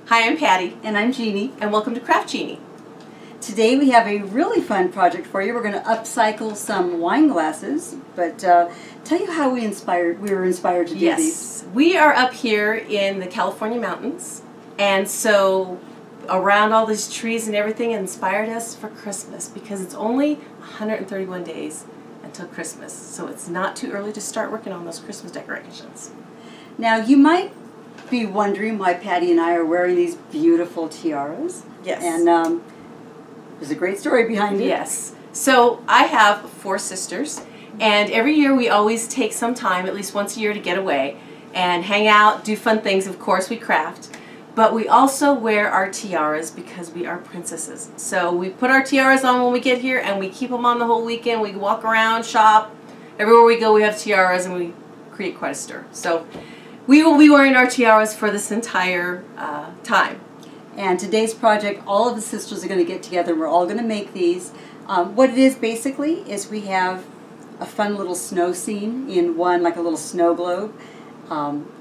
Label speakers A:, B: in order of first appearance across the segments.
A: Hi, I'm Patty.
B: And I'm Jeannie.
A: And welcome to Craft Genie.
B: Today we have a really fun project for you. We're going to upcycle some wine glasses, but tell you how we were inspired to do these.
A: Yes, we are up here in the California mountains, and so around all these trees and everything inspired us for Christmas because it's only 131 days until Christmas, so it's not too early to start working on those Christmas decorations.
B: Now you might be wondering why Patty and I are wearing these beautiful tiaras.
A: Yes.
B: And there's a great story behind it.
A: Yes. So I have 4 sisters, and every year we always take some time, at least once a year, to get away and hang out, do fun things. Of course, we craft, but we also wear our tiaras because we are princesses. So we put our tiaras on when we get here, and we keep them on the whole weekend. We walk around, shop. Everywhere we go, we have tiaras, and we create quite a stir. So we will be wearing our tiaras for this entire time.
B: And today's project, all of the sisters are going to get together. We're all going to make these. What it is basically is we have a fun little snow scene in one, like a little snow globe,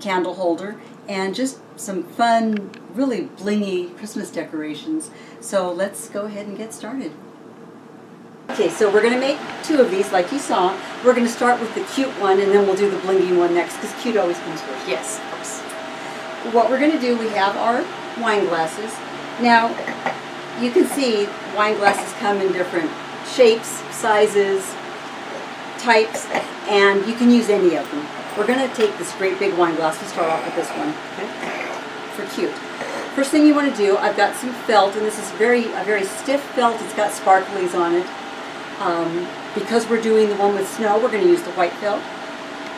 B: candle holder, and just some fun, really blingy Christmas decorations. So let's go ahead and get started. Okay, so we're going to make 2 of these like you saw. We're going to start with the cute one, and then we'll do the blingy one next, because cute always comes first.
A: Yes, of course.
B: What we're going to do, we have our wine glasses. Now, you can see wine glasses come in different shapes, sizes, types, and you can use any of them. We're going to take this great big wine glass. We'll start off with this one, okay, for cute. First thing you want to do, I've got some felt, and this is a very stiff felt. It's got sparklies on it. Because we're doing the one with snow, we're going to use the white felt.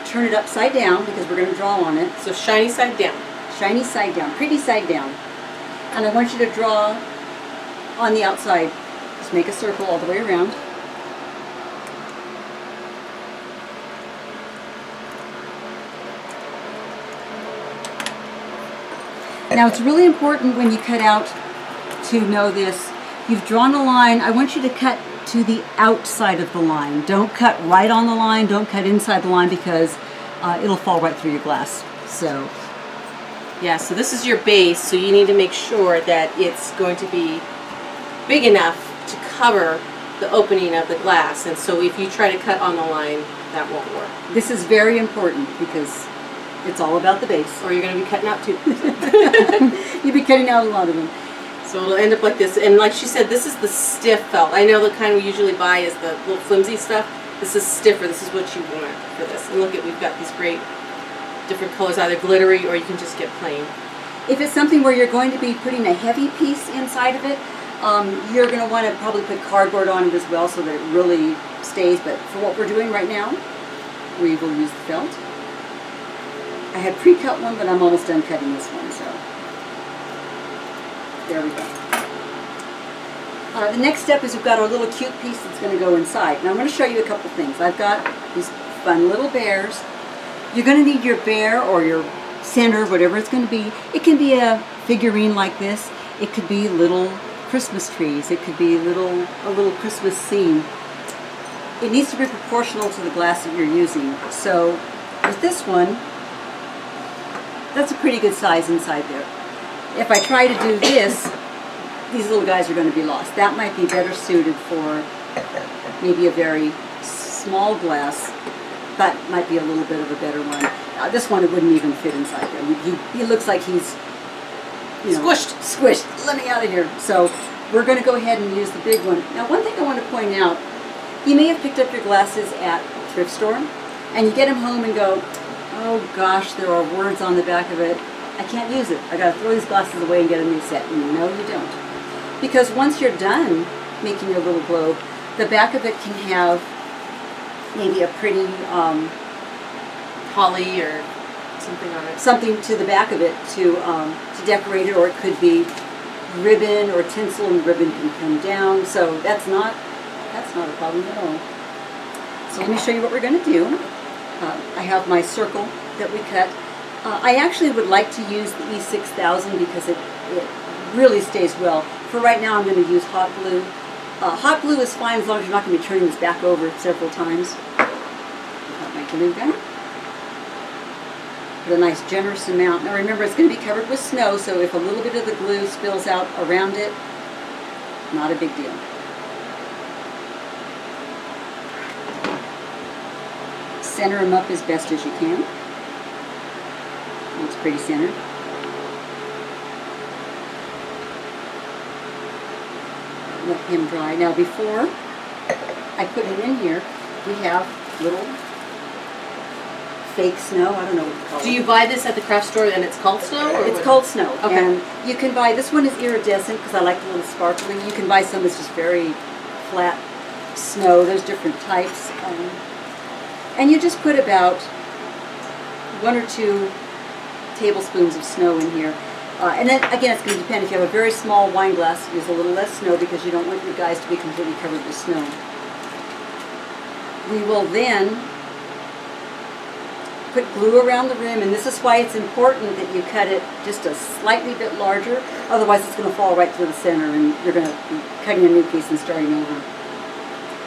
B: Turn it upside down because we're going to draw on it.
A: So shiny side down.
B: Shiny side down, pretty side down. And I want you to draw on the outside. Just make a circle all the way around. Now it's really important when you cut out to know this. You've drawn a line. I want you to cut to the outside of the line. Don't cut right on the line. Don't cut inside the line because it'll fall right through your glass. So.
A: Yeah, so this is your base, so you need to make sure that it's going to be big enough to cover the opening of the glass, and so if you try to cut on the line, that won't work.
B: This is very important because it's all about the base.
A: Or you're going to be cutting out too.
B: You'll be cutting out a lot of them.
A: So it'll end up like this, and like she said, this is the stiff felt. I know the kind we usually buy is the little flimsy stuff. This is stiffer. This is what you want for this. And look at, we've got these great different colors, either glittery or you can just get plain.
B: If it's something where you're going to be putting a heavy piece inside of it, you're going to want to probably put cardboard on it as well so that it really stays. But for what we're doing right now, we will use the felt. I had pre-cut one, but I'm almost done cutting this one, so there we go. The next step is we've got our little cute piece that's going to go inside. Now I'm going to show you a couple things. I've got these fun little bears. You're going to need your bear or your center, whatever it's going to be. It can be a figurine like this. It could be little Christmas trees. It could be a little Christmas scene. It needs to be proportional to the glass that you're using. So with this one, that's a pretty good size inside there. If I try to do this, these little guys are going to be lost. That might be better suited for maybe a very small glass. That might be a little bit of a better one. This one, it wouldn't even fit inside there. He looks like he's, you know, squished. Let me out of here. So we're going to go ahead and use the big one. Now, one thing I want to point out, you may have picked up your glasses at a thrift store, and you get them home and go, oh gosh, there are words on the back of it. I can't use it. I got to throw these glasses away and get a new set. No, you don't. Because once you're done making your little globe, the back of it can have maybe a pretty
A: holly or something on it.
B: Something to the back of it to decorate it, or it could be ribbon or tinsel, and the ribbon can come down. So that's not a problem at all. So let me show you what we're going to do. I have my circle that we cut. I actually would like to use the E6000 because it really stays well. For right now, I'm going to use hot glue. Hot glue is fine as long as you're not going to be turning this back over several times. Got my glue gun. Put a nice generous amount. Now remember, it's going to be covered with snow, so if a little bit of the glue spills out around it, not a big deal. Center them up as best as you can. Looks pretty centered. Let him dry. Now before I put it in here, we have little fake snow. I don't know what to call it.
A: Do you buy this at the craft store and it's called snow? Or
B: it's called snow.
A: Okay.
B: And you can buy, this one is iridescent because I like the little sparkling. You can buy some that's just very flat snow. There's different types. And you just put about 1 or 2 tablespoons of snow in here. And then again, it's going to depend. If you have a very small wine glass, use a little less snow because you don't want your guys to be completely covered with snow. We will then put glue around the rim, and this is why it's important that you cut it just a slightly bit larger. Otherwise, it's going to fall right through the center, and you're going to be cutting a new piece and starting over.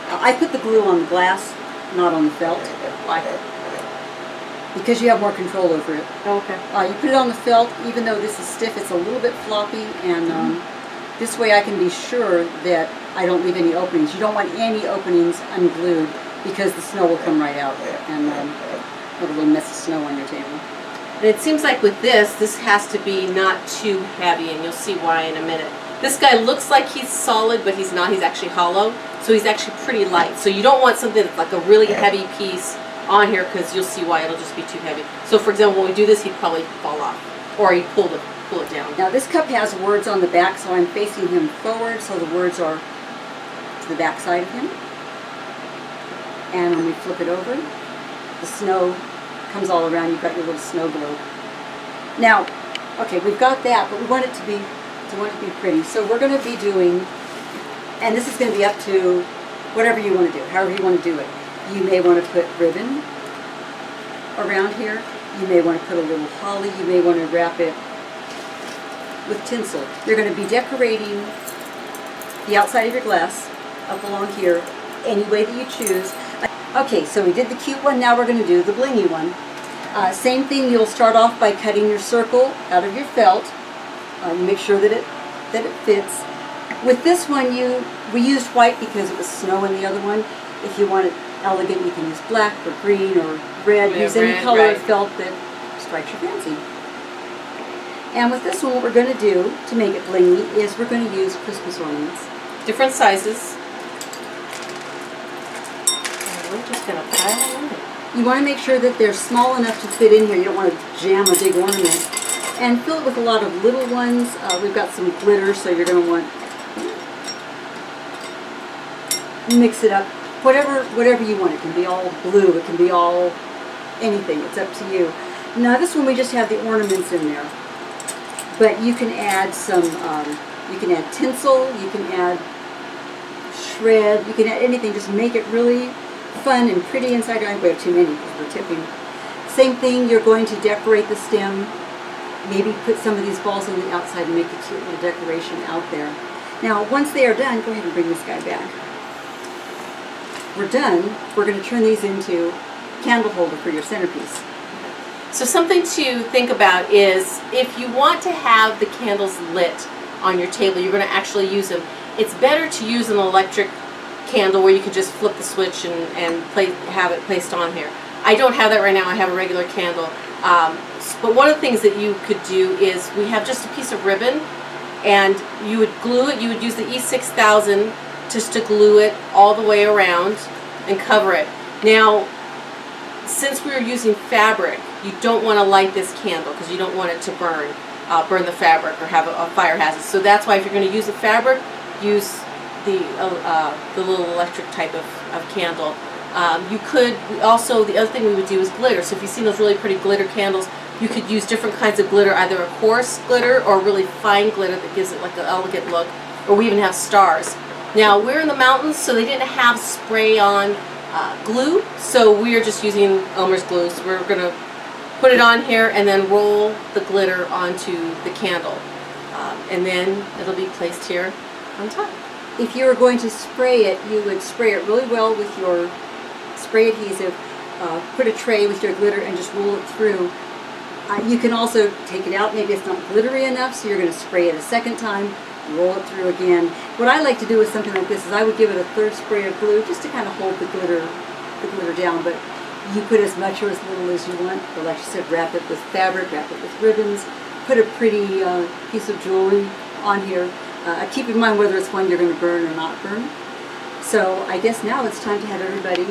B: I put the glue on the glass, not on the felt.
A: Why?
B: Because you have more control over it.
A: Oh, okay.
B: You put it on the felt, even though this is stiff, it's a little bit floppy, and this way I can be sure that I don't leave any openings. You don't want any openings unglued because the snow will come right out and have a little mess of snow on your table.
A: And it seems like with this has to be not too heavy, and you'll see why in a minute. This guy looks like he's solid, but he's not. He's actually hollow, so he's actually pretty light. So you don't want something that's like a really heavy piece on here because you'll see why it'll just be too heavy. So for example, when we do this, he'd probably fall off, or he'd pull it down.
B: Now this cup has words on the back, so I'm facing him forward, so the words are to the back side of him. And when we flip it over, the snow comes all around. You've got your little snow globe. Now, okay, we've got that, but we want it to be pretty. So we're going to be doing, and this is going to be up to whatever you want to do, however you want to do it. You may want to put ribbon around here. You may want to put a little holly. You may want to wrap it with tinsel. You're going to be decorating the outside of your glass up along here any way that you choose. Okay, so we did the cute one. Now we're going to do the blingy one. Same thing. You'll start off by cutting your circle out of your felt. You make sure that it fits. With this one, we used white because it was snow in the other one. If you want it elegant, you can use black or green or red. Use any color of felt that strikes your fancy. And with this one, what we're going to do to make it blingy is we're going to use Christmas ornaments.
A: Different sizes. And we're just going to pile them in.
B: You want to make sure that they're small enough to fit in here. You don't want to jam a big ornament. And fill it with a lot of little ones. We've got some glitter, so you're going to want mix it up. Whatever you want. It can be all blue. It can be all anything. It's up to you. Now this one we just have the ornaments in there. But you can add some, you can add tinsel, you can add shred, you can add anything. Just make it really fun and pretty inside. I think we have too many because we're tipping. Same thing, you're going to decorate the stem. Maybe put some of these balls on the outside and make a cute little decoration out there. Now once they are done, go ahead and bring this guy back. We're done. We're going to turn these into candle holder for your centerpiece.
A: So something to think about is if you want to have the candles lit on your table, you're going to actually use them. It's better to use an electric candle where you can just flip the switch and have it placed on here. I don't have that right now. I have a regular candle. But one of the things that you could do is we have just a piece of ribbon, and you would glue it. You would use the E6000 just to glue it all the way around and cover it. Now, since we were using fabric, you don't want to light this candle because you don't want it to burn the fabric or have a fire hazard. So that's why if you're going to use the fabric, use the little electric type of candle. You could also, the other thing we would do is glitter. So if you've seen those really pretty glitter candles, you could use different kinds of glitter, either a coarse glitter or really fine glitter that gives it like an elegant look, or we even have stars. Now we're in the mountains, so they didn't have spray-on glue, so we are just using Elmer's glue. So we're going to put it on here and then roll the glitter onto the candle, and then it'll be placed here on top.
B: If you were going to spray it, you would spray it really well with your spray adhesive, put a tray with your glitter and just roll it through You can also take it out. Maybe it's not glittery enough, so you're going to spray it a second time, roll it through again. What I like to do with something like this is I would give it a third spray of glue just to kind of hold the glitter down. But you put as much or as little as you want. But like I said, wrap it with fabric, wrap it with ribbons, put a pretty piece of jewelry on here. Keep in mind whether it's one you're going to burn or not burn. So I guess now it's time to have everybody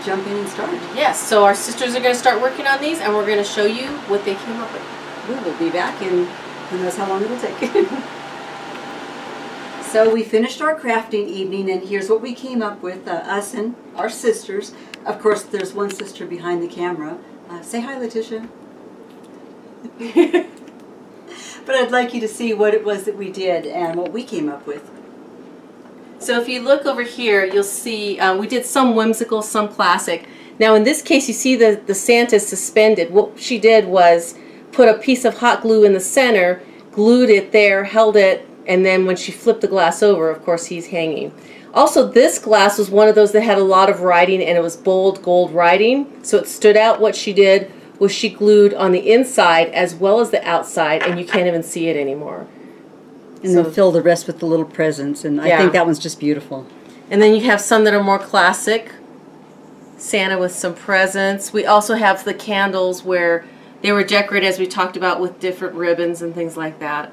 B: jump in and start.
A: Yes, so our sisters are going to start working on these, and we're going to show you what they came up with.
B: We will be back in who knows how long it'll take. So we finished our crafting evening, and here's what we came up with, us and our sisters. Of course, there's one sister behind the camera. Say hi, Letitia. But I'd like you to see what it was that we did and what we came up with.
A: So if you look over here, you'll see we did some whimsical, some classic. Now in this case, you see the Santa suspended. What she did was put a piece of hot glue in the center, glued it there, held it, and then when she flipped the glass over, of course, he's hanging. Also, this glass was one of those that had a lot of writing, and it was bold gold writing, so it stood out. What she did was she glued on the inside as well as the outside, and you can't even see it anymore.
B: And then fill the rest with the little presents, and I think that one's just beautiful.
A: And then you have some that are more classic. Santa with some presents. We also have the candles where they were decorated, as we talked about, with different ribbons and things like that.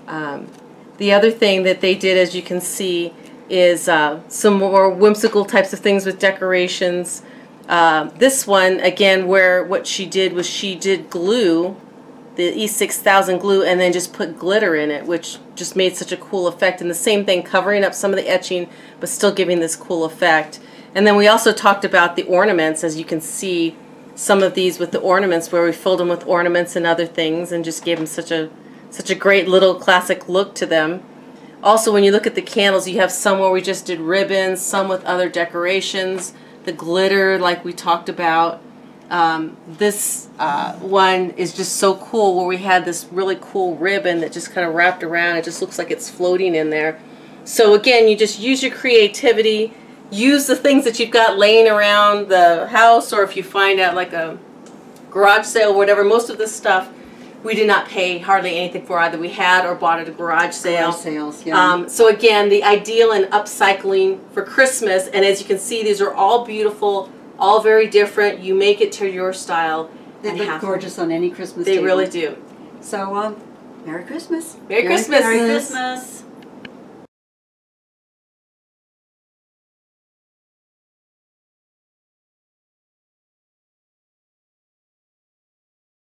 A: The other thing that they did, as you can see, is some more whimsical types of things with decorations. This one, again, where what she did was she did glue, the E6000 glue, and then just put glitter in it, which just made such a cool effect. And the same thing, covering up some of the etching, but still giving this cool effect. And then we also talked about the ornaments, as you can see, some of these with the ornaments, where we filled them with ornaments and other things, and just gave them such a great little classic look to them. Also, when you look at the candles, you have some where we just did ribbons, some with other decorations, the glitter like we talked about. This one is just so cool, where we had this really cool ribbon that just kind of wrapped around. It just looks like it's floating in there. So again, you just use your creativity, use the things that you've got laying around the house, or if you find out like a garage sale or whatever. Most of this stuff we did not pay hardly anything for, either we had or bought at a garage sale.
B: Garage sales, yeah.
A: So again, the ideal in upcycling for Christmas, and as you can see, these are all beautiful, all very different. You make it to your style.
B: They look gorgeous on any Christmas
A: table.
B: They
A: really do.
B: So, Merry Christmas.
A: Merry Christmas.
B: Merry Christmas.